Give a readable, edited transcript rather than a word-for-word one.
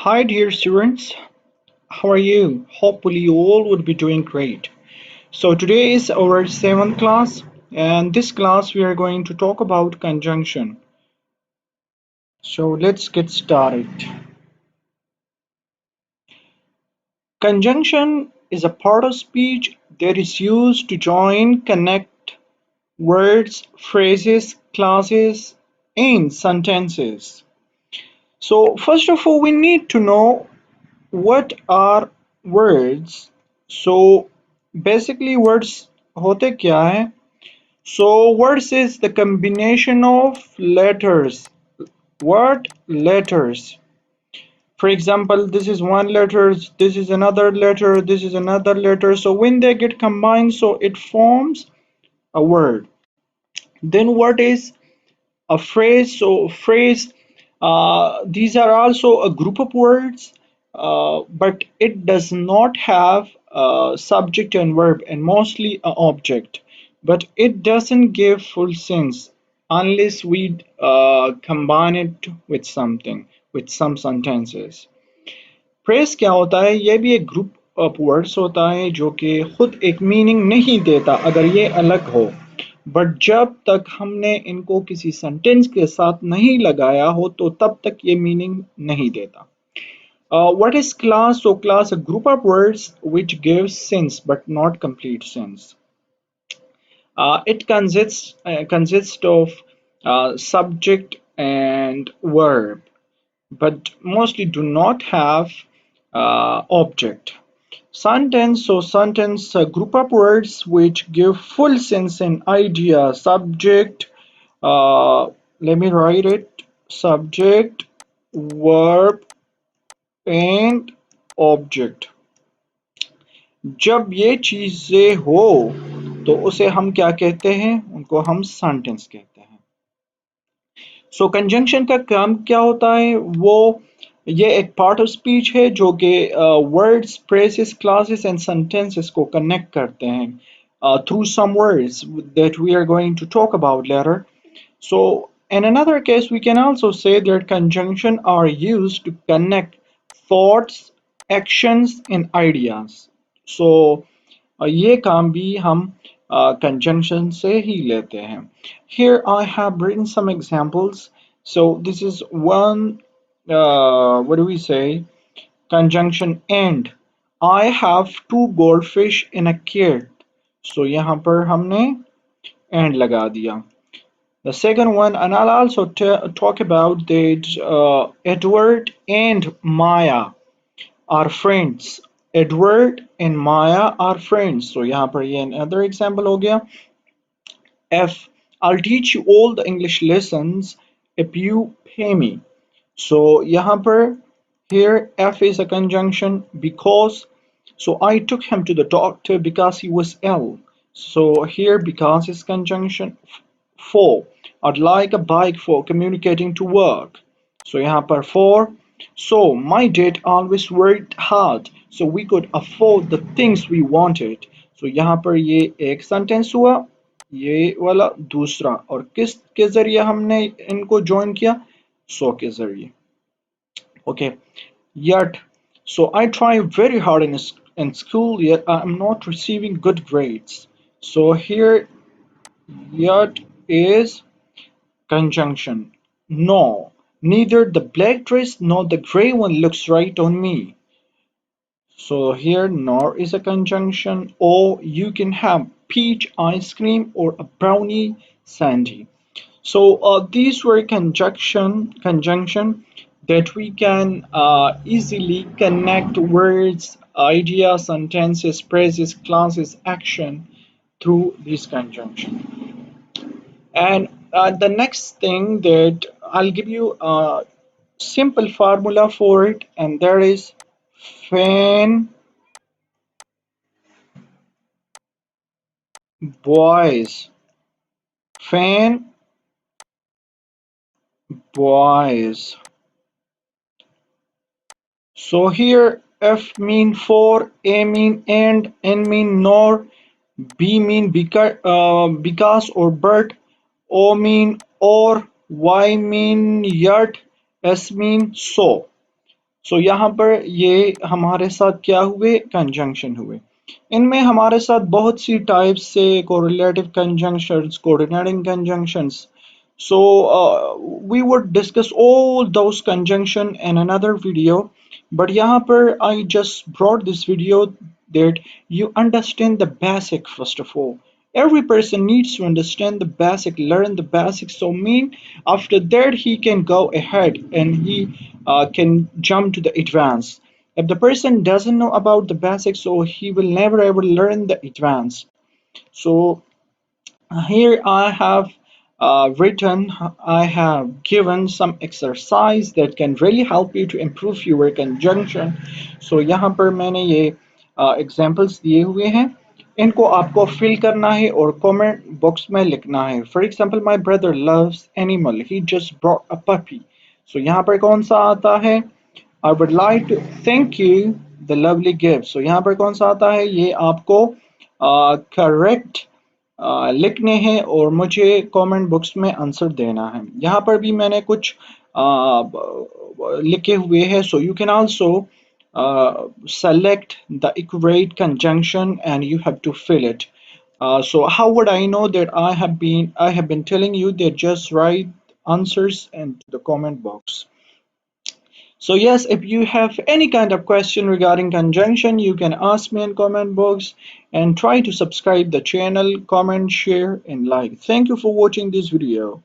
Hi dear students, how are you? Hopefully you all would be doing great. So today is our 7th class and this class we are going to talk about conjunction. So let's get started. Conjunction is a part of speech that is used to join, connect words, phrases, clauses, and sentences. So first of all we need to know what are words. So basically words होते क्या है? So words is the combination of letters. What letters? For example, this is one letter, this is another letter, this is another letter. So when they get combined, so it forms a word. Then what is a phrase? So phrase, these are also a group of words, but it does not have a subject and verb and mostly an object, but it doesn't give full sense unless we combine it with something, with some sentences. Phrase क्या होता है? ये भी एक group of words होता है जो कि खुद एक मीनिंग नहीं देता अगर ये अलग हो, बट जब तक हमने इनको किसी सेंटेंस के साथ नहीं लगाया हो तो तब तक ये मीनिंग नहीं देता. What is class? So class a group of words which gives sense but not complete sense. It consists of subject and verb, but mostly do not have object. Sentence, so sentence, a group of words which give full sense and idea. Subject, uh, let me write it. Subject, verb and object. जब ये चीजें हो तो उसे हम क्या कहते हैं? उनको हम सेंटेंस कहते हैं. सो कंजंक्शन का काम क्या होता है? वो ये एक पार्ट ऑफ स्पीच है जो कि words, phrases, classes and sentences को कनेक्ट करते हैं through some words that we are going to talk about later. So in another case we can also say that conjunction are used to connect thoughts, actions and ideas. So ये काम भी हम conjunction से ही लेते हैं. Here I have written some examples. So this is one, what do we say? Conjunction and. I have two goldfish in a kit. So यहाँ पर हमने and लगा दिया. The second one, and I'll also talk about that Edward and Maya are friends. Edward and Maya are friends. So यहाँ पर ये another example हो गया. F, I'll teach you all the English lessons if you pay me. So यहाँ पर here F is a conjunction because, so I took him to the doctor because he was ill. So here because is conjunction. For, I'd like a bike for communicating to work. So यहाँ पर for. So my dad always worked hard so we could afford the things we wanted. So यहाँ पर ये एक sentence हुआ, ये वाला दूसरा, और किस के जरिए हमने इनको join किया? So के जरिए. Okay. Yet, so I try very hard in school, yet I'm not receiving good grades. So here, yet is conjunction. No, neither the black dress nor the gray one looks right on me. So here, nor is a conjunction. Or you can have peach ice cream or a brownie sandy. So these were conjunction that we can easily connect words, ideas, sentences, phrases, clauses, action through this conjunction. And the next thing that I'll give you a simple formula for it, and there is fan boys. Fan boys. So here F mean for, A mean and, N mean nor, B mean because or but, O mean or, Y mean yet, S mean so. सो यहाँ पर ये हमारे साथ क्या हुए, conjunction हुए। इनमें हमारे साथ बहुत सी टाइप्स से correlative conjunctions, coordinating conjunctions. So we would discuss all those conjunction in another video, but यहाँ पर I just brought this video that you understand the basic first of all. Every person needs to understand the basic, learn the basics. So mean after that he can go ahead and he can jump to the advanced. If the person doesn't know about the basics, so he will never ever learn the advanced. So here I have written, I have given some exercise that can really help you to improve your conjunction. So यहाँ पर मैंने ये examples दिए हुए हैं, इनको आपको fill करना है और comment box में लिखना है. For example, my brother loves animal. He just brought a puppy. So यहाँ पर कौन सा आता है? I would like to thank you the lovely gift. So यहाँ पर कौन सा आता है? ये आपको correct लिखने हैं और मुझे कमेंट बॉक्स में आंसर देना है. यहाँ पर भी मैंने कुछ लिखे हुए हैं. So you can also select the equate conjunction and you have to fill it. So how would I know that I have been telling you that just write answers into the comment box. So yes, if you have any kind of question regarding conjunction, you can ask me in comment box and try to subscribe the channel, comment, share and like. Thank you for watching this video.